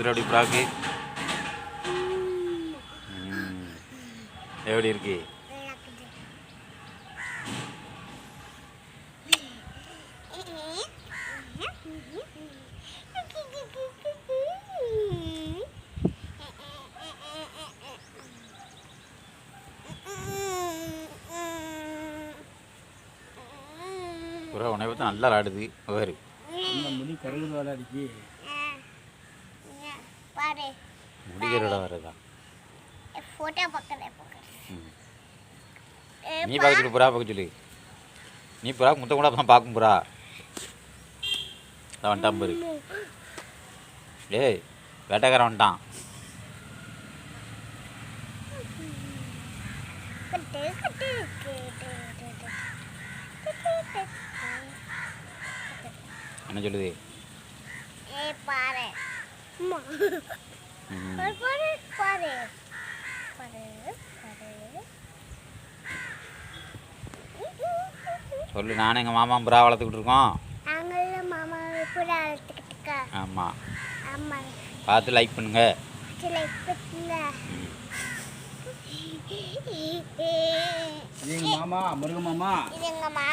கொடுத்துரு அப்படி புறாக்கு. எப்படி இருக்கு? புறா உன்னை பார்த்து நல்லா விளாடுது. வேறு முடி கருகுது விளாடிக்கு முடிக்கிறோட வரதா ஃபோட்டோ பக்கத்துல நீ பார்க்க சொல்லு, புறா பார்க்க சொல்லு. நீ புறா முத்த கூட அப்புறம் பார்க்கும் புறா. அதான் வந்துட்டான் பாரு. டேய் வேட்டைக்காரன் வந்துட்டான். என்ன சொல்லுது? பாரு பாரு பாரு பாரு சொல்லு. நானும் எங்கள் மாமா புறா வளர்த்துக்கிட்டு இருக்கோம். நாங்களும் மாமா புறா வளர்த்துக்கிட்டு இருக்கா. ஆமாம், ஆமாம். பார்த்து லைக் பண்ணுங்க. லைக் பண்ணுங்க. இது எங்கள் மாமா முருகன் மாமா. இது எங்கள் மாமா.